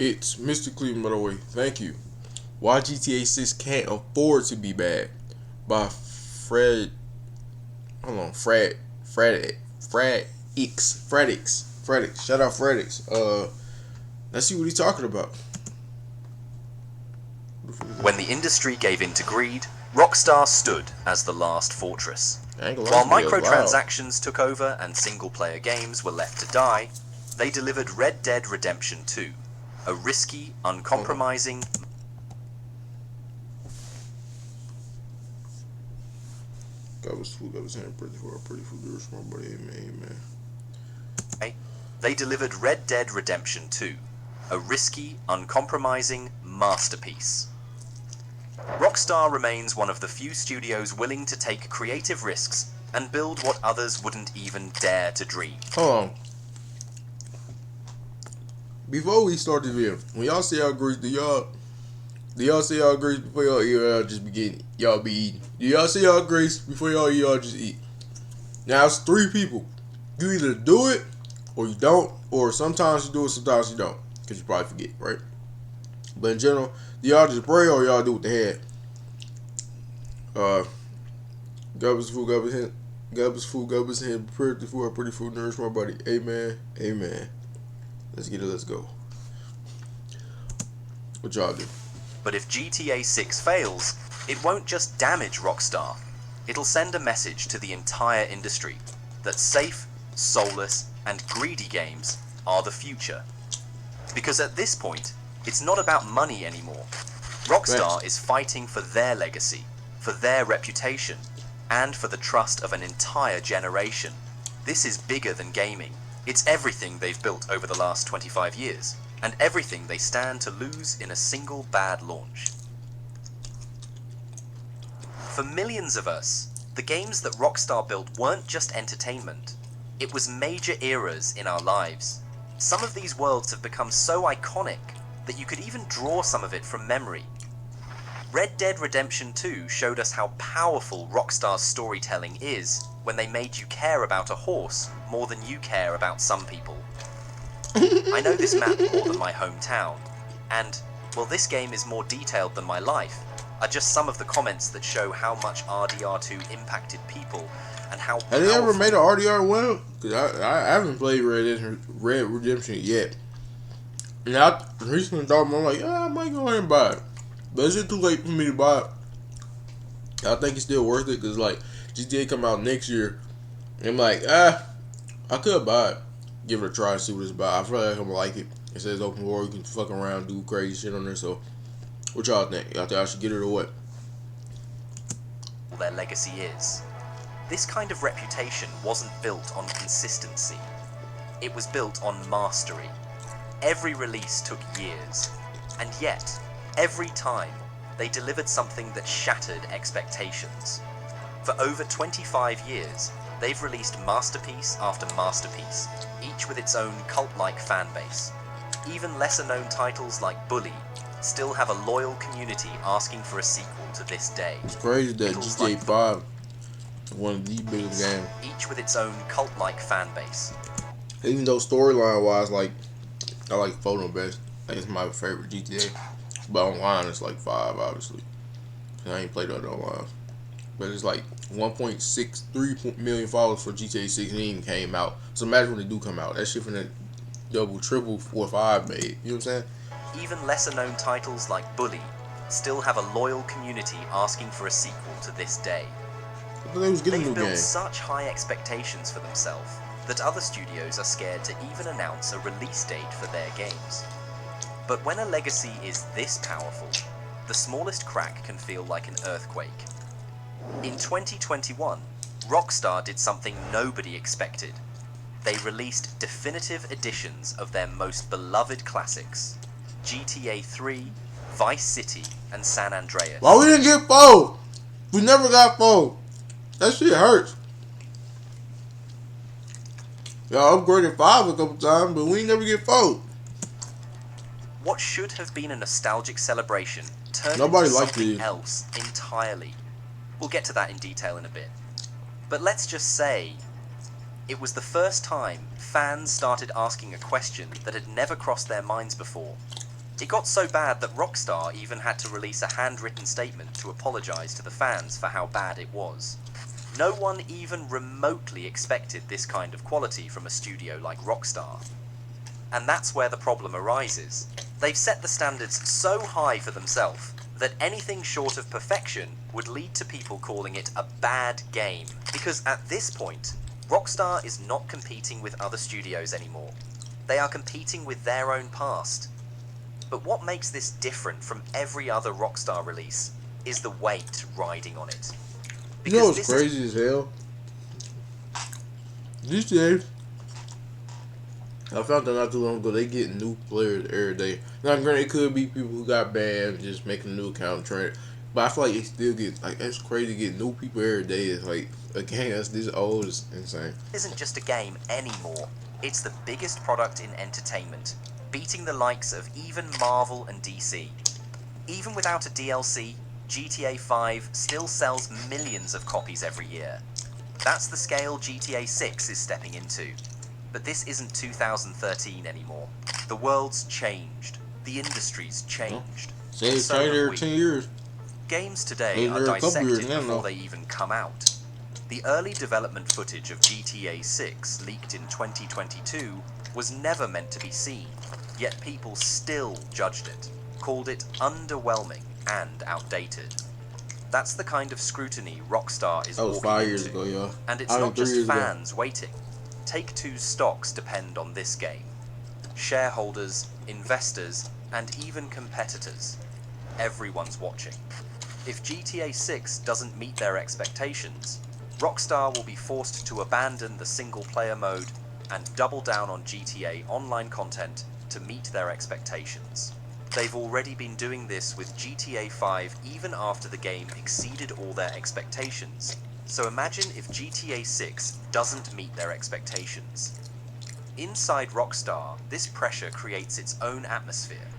It's Mr. Cleveland, by the way. Thank you. Why GTA 6 can't afford to be bad by Fred. Hold on, Fredix. Shout out Fredix. Let's see what he's talking about. When the industry gave in to greed, Rockstar stood as the last fortress. While microtransactions took over and single-player games were left to die, they delivered Red Dead Redemption 2, a risky, uncompromising... They delivered Red Dead Redemption 2, a risky, uncompromising masterpiece. Rockstar remains one of the few studios willing to take creative risks and build what others wouldn't even dare to dream. Hold on. Before we start the video, when y'all say y'all grease, do y'all say y'all grease before y'all eat, or y'all just begin y'all be eating? Do y'all say y'all grease before y'all eat, y'all just eat? Now it's three people. You either do it or you don't, or sometimes you do it, sometimes you don't, because you probably forget, right? But in general, do y'all just pray or y'all do what they had? Gubbers food, gubbers hand, prepare the food, pretty food, nourish my body. Amen, amen. Let's get it, let's go. What y'all do? But if GTA 6 fails, it won't just damage Rockstar. It'll send a message to the entire industry that safe, soulless, and greedy games are the future. Because at this point, it's not about money anymore. Rockstar is fighting for their legacy, for their reputation, and for the trust of an entire generation. This is bigger than gaming. It's everything they've built over the last 25 years, and everything they stand to lose in a single bad launch. For millions of us, the games that Rockstar built weren't just entertainment. It was major eras in our lives. Some of these worlds have become so iconic that you could even draw some of it from memory. Red Dead Redemption 2 showed us how powerful Rockstar's storytelling is when they made you care about a horse more than you care about some people. I know this map more than my hometown, and, well, this game is more detailed than my life, are just some of the comments that show how much RDR2 impacted people and how powerful... Have they ever made an RDR1? Because I haven't played Red Redemption yet. And I recently thought, I'm like, I might go ahead and buy it. But is it too late for me to buy it? I think it's still worth it because, like, GTA come out next year. And I'm like, I could buy it. Give it a try and see what it's about. I feel like I'm gonna like it. It says open world, you can fuck around, do crazy shit on there. So, what y'all think? Y'all think I should get it or what? Their legacy is. This kind of reputation wasn't built on consistency. It was built on mastery. Every release took years. And yet, every time, they delivered something that shattered expectations. For over 25 years, they've released masterpiece after masterpiece, each with its own cult-like fanbase. Even lesser-known titles like Bully still have a loyal community asking for a sequel to this day. It's crazy that GTA 5 is one of the biggest games. Each with its own cult-like fanbase. Even though storyline-wise, like, I like 4 the best. I think it's my favorite GTA. But online, it's like 5, obviously. I ain't played that online. But it's like 1.63 million followers for GTA 6 and it even came out. So imagine when they do come out. That shit from that double, triple, 4, 5 made. You know what I'm saying? Even lesser known titles like Bully still have a loyal community asking for a sequel to this day. They've built such high expectations for themselves that other studios are scared to even announce a release date for their games. But when a legacy is this powerful, the smallest crack can feel like an earthquake. In 2021, Rockstar did something nobody expected. They released definitive editions of their most beloved classics, GTA 3, Vice City, and San Andreas. Why we didn't get 4? We never got 4. That shit hurts. Y'all upgraded 5 a couple times, but we ain't never get 4. What should have been a nostalgic celebration turned into something else entirely. We'll get to that in detail in a bit. But let's just say, it was the first time fans started asking a question that had never crossed their minds before. It got so bad that Rockstar even had to release a handwritten statement to apologize to the fans for how bad it was. No one even remotely expected this kind of quality from a studio like Rockstar. And that's where the problem arises. They've set the standards so high for themselves that anything short of perfection would lead to people calling it a bad game. Because at this point, Rockstar is not competing with other studios anymore. They are competing with their own past. But what makes this different from every other Rockstar release is the weight riding on it. You know what's crazy as hell? These days, I found out not too long ago, they get new players every day. Now, granted, it could be people who got banned just making a new account trend, but I feel like it still gets, like, it's crazy to get new people every day. It's like, a game that's this old is insane. It isn't just a game anymore. It's the biggest product in entertainment, beating the likes of even Marvel and DC. Even without a DLC, GTA 5 still sells millions of copies every year. That's the scale GTA 6 is stepping into. But this isn't 2013 anymore. The world's changed. The industry's changed. Say it's changed every 10 years. Games today are dissected before they even come out. The early development footage of GTA 6 leaked in 2022 was never meant to be seen, yet people still judged it, called it underwhelming and outdated. That's the kind of scrutiny Rockstar is walking into. 5 years ago, y'all. And it's not just fans waiting. Take-Two's stocks depend on this game. Shareholders, investors, and even competitors. Everyone's watching. If GTA 6 doesn't meet their expectations, Rockstar will be forced to abandon the single-player mode and double down on GTA Online content to meet their expectations. They've already been doing this with GTA 5 even after the game exceeded all their expectations. So imagine if GTA 6 doesn't meet their expectations. Inside Rockstar, this pressure creates its own atmosphere.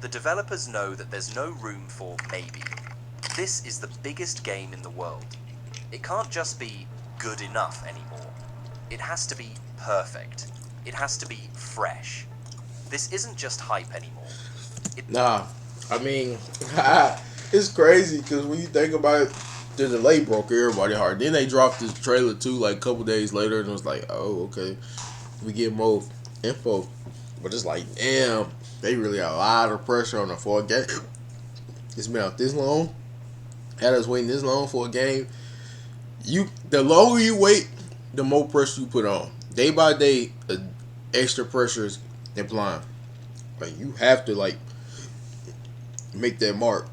The developers know that there's no room for maybe. This is the biggest game in the world. It can't just be good enough anymore. It has to be perfect. It has to be fresh. This isn't just hype anymore. Nah, I mean, it's crazy because when you think about it, the delay broke everybody hard. Then they dropped this trailer too, like a couple days later, and it was like, oh, okay, we get more info. But it's like, damn, they really got a lot of pressure on the for a game. It's been out this long, had us waiting this long for a game. The longer you wait, the more pressure you put on. Day by day, extra pressure is applying. Like, you have to, like, make that mark.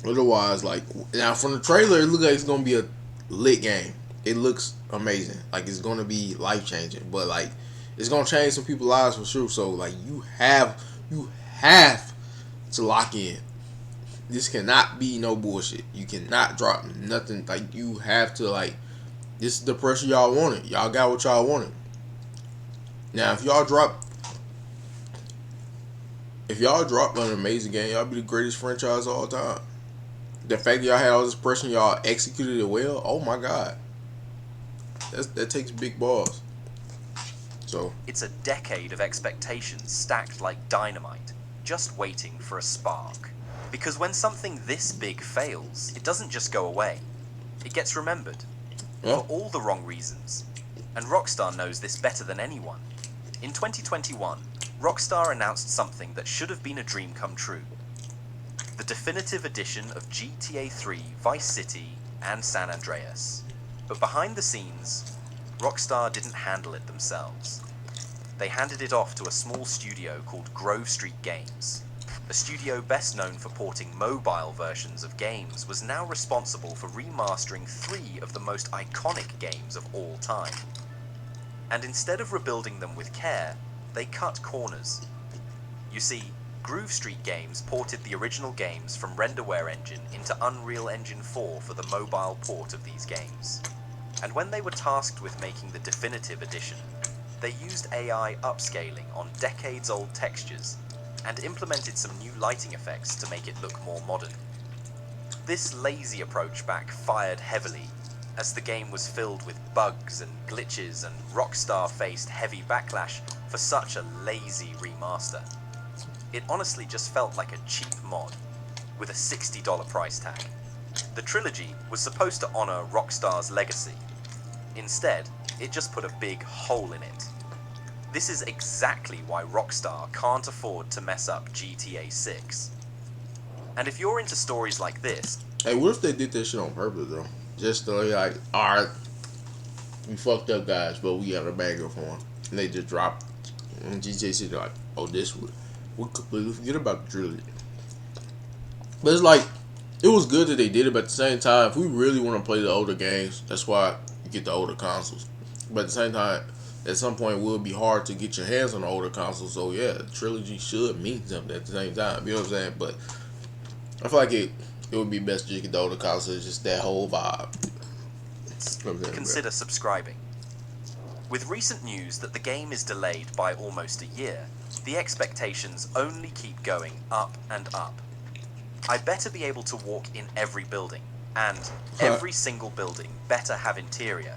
Otherwise, like, now from the trailer, it looks like it's gonna be a lit game. It looks amazing. Like, it's gonna be life changing. But like, it's gonna change some people's lives for sure. So like, you have to lock in. This cannot be no bullshit. You cannot drop nothing. Like, you have to, like, this is the pressure y'all wanted. Y'all got what y'all wanted. Now, if y'all drop an amazing game, y'all be the greatest franchise of all time. The fact that y'all had all this pressure, y'all executed it well. Oh my God, that takes big balls. So it's a decade of expectations stacked like dynamite, just waiting for a spark. Because when something this big fails, it doesn't just go away. It gets remembered. Yeah. For all the wrong reasons. And Rockstar knows this better than anyone. In 2021, Rockstar announced something that should have been a dream come true. The definitive edition of GTA 3, Vice City, and San Andreas. But behind the scenes, Rockstar didn't handle it themselves. They handed it off to a small studio called Grove Street Games. A studio best known for porting mobile versions of games was now responsible for remastering 3 of the most iconic games of all time. And instead of rebuilding them with care, they cut corners. You see, Grove Street Games ported the original games from Renderware Engine into Unreal Engine 4 for the mobile port of these games. And when they were tasked with making the definitive edition, they used AI upscaling on decades-old textures and implemented some new lighting effects to make it look more modern. This lazy approach backfired heavily, as the game was filled with bugs and glitches, and Rockstar faced heavy backlash for such a lazy remaster. It honestly just felt like a cheap mod with a $60 price tag. The trilogy was supposed to honor Rockstar's legacy. Instead, it just put a big hole in it. This is exactly why Rockstar can't afford to mess up GTA 6. And if you're into stories like this... Hey, what if they did this shit on purpose, though? Just to like, alright, we fucked up, guys, but we got a banger for them. And they just dropped GTA 6, like, oh, this would... We completely forget about the trilogy. But it's like, it was good that they did it, but at the same time, if we really want to play the older games, that's why you get the older consoles. But at the same time, at some point, it will be hard to get your hands on the older consoles. So yeah, the trilogy should mean something at the same time. You know what I'm saying? But I feel like it would be best to get the older consoles, just that whole vibe. Consider subscribing. With recent news that the game is delayed by almost a year, the expectations only keep going up and up. I better be able to walk in every building, and every single building better have interior.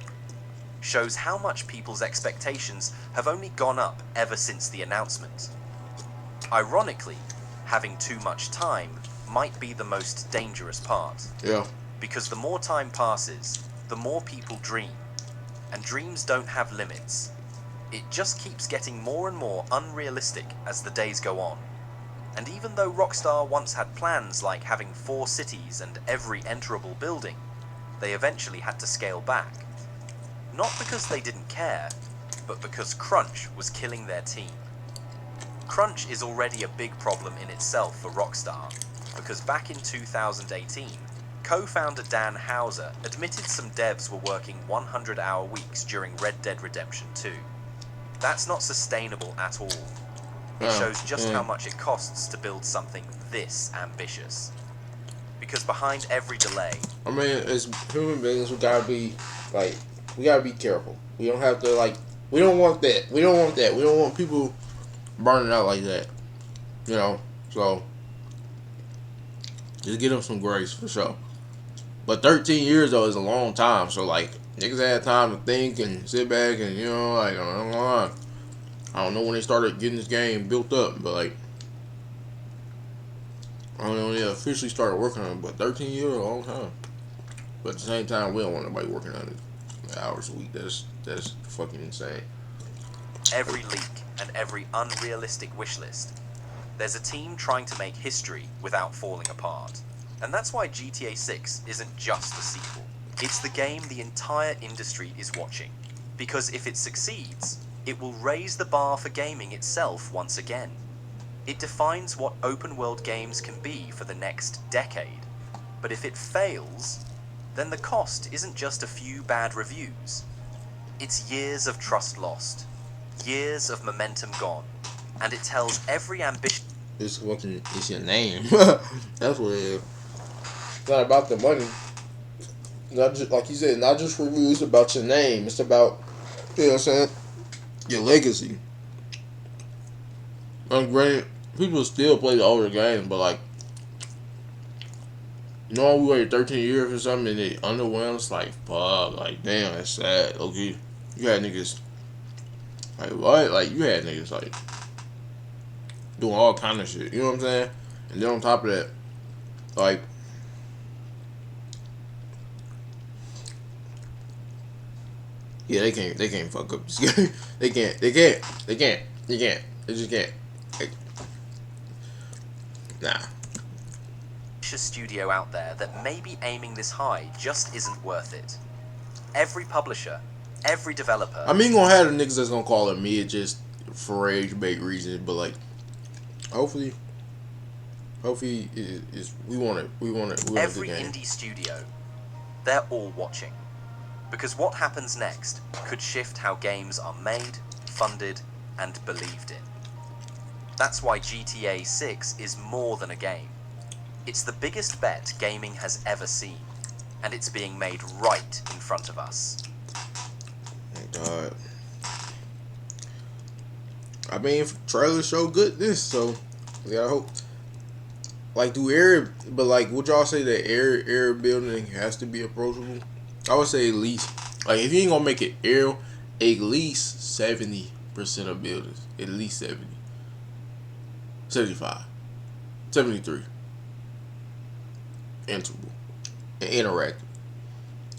Shows how much people's expectations have only gone up ever since the announcement. Ironically, having too much time might be the most dangerous part. Yeah. Because the more time passes, the more people dream. And dreams don't have limits. It just keeps getting more and more unrealistic as the days go on. And even though Rockstar once had plans like having 4 cities and every enterable building, they eventually had to scale back. Not because they didn't care, but because crunch was killing their team. Crunch is already a big problem in itself for Rockstar, because back in 2018, co-founder Dan Houser admitted some devs were working 100-hour weeks during Red Dead Redemption 2. That's not sustainable at all. It shows just how much it costs to build something this ambitious. Because behind every delay... I mean, as human beings, we gotta be careful. We don't have to, like, we don't want that. We don't want people burning out like that. You know? So, just give them some grace, for sure. But 13 years, though, is a long time. So, like, niggas had time to think and sit back and, you know, like, I don't know when they started getting this game built up, but, like, I don't know when they officially started working on it, but 13 years is a long time. But at the same time, we don't want nobody working on it hours a week. That's fucking insane. Every leak and every unrealistic wish list. There's a team trying to make history without falling apart. And that's why GTA 6 isn't just a sequel. It's the game the entire industry is watching. Because if it succeeds, it will raise the bar for gaming itself once again. It defines what open-world games can be for the next decade. But if it fails, then the cost isn't just a few bad reviews. It's years of trust lost, years of momentum gone, and it tells every ambition... It's your name. That's what it is. It's not about the money. Not just, like you said, not just reviews about your name. It's about, you know what I'm saying, your legacy. Granted, people still play the older games, but like, you know, we waited 13 years for something and it underwhelmed. It's like, fuck, like, damn, that's sad. Okay, you had niggas, like, what? Like, you had niggas, like, doing all kind of shit. You know what I'm saying? And then on top of that, like, yeah, they can't fuck up this game. They just can't. Like, nah. Studio out there that maybe aiming this high just isn't worth it. Every publisher, every developer... I mean, gonna have the niggas that's gonna call it mid just for rage bait reasons, but like, hopefully is we want it. Every indie studio, they're all watching. Because what happens next could shift how games are made, funded, and believed in. That's why GTA 6 is more than a game. It's the biggest bet gaming has ever seen, and it's being made right in front of us. Oh God. I mean, if trailers show goodness, so we gotta hope. Like, but like, would y'all say that air building has to be approachable? I would say at least, like, if you ain't gonna make it aerial, at least 70% of buildings, at least 70. 75, 73. Interval and interactive.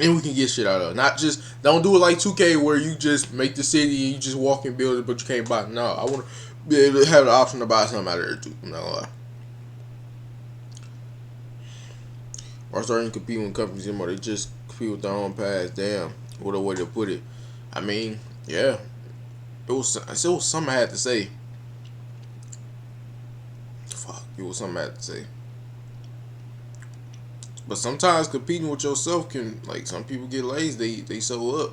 And we can get shit out of it. Not just, don't do it like 2K where you just make the city and you just walk and build it, but you can't buy it. No, I want to be able to have the option to buy something out of there too. I'm not gonna lie. Or starting to compete with companies anymore. They just compete with their own past. Damn, what a way to put it. I mean, yeah, it was something I had to say. Fuck, it was something I had to say. But sometimes competing with yourself can, like, some people get lazy. They sew up.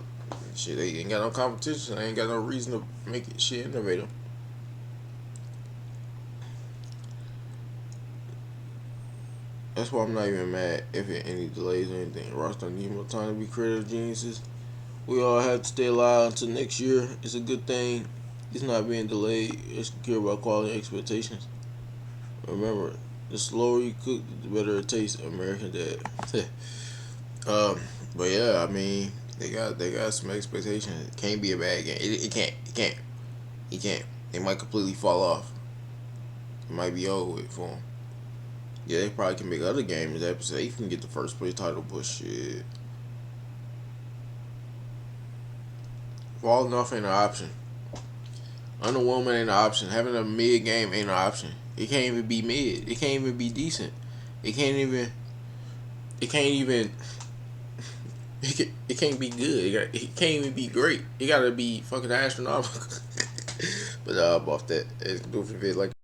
Shit, they ain't got no competition. They ain't got no reason to make it shit innovative. That's why I'm not even mad if it any delays or anything. Rockstar need more time to be creative geniuses. We all have to stay alive until next year. It's a good thing. It's not being delayed. It's secure about quality and expectations. Remember, the slower you cook, the better it tastes. American Dad. But yeah, I mean, they got some expectations. It can't be a bad game. It can't. It can't. It might completely fall off. It might be over with for them. Yeah, they probably can make other games that they can get the first place title, but shit. Falling off ain't an option. Underwhelming ain't an option. Having a mid game ain't an option. It can't even be mid. It can't even be decent. It can't even. It can't even. It can't be good. It can't even be great. It gotta be fucking astronomical. But off that, it's goofy vid like.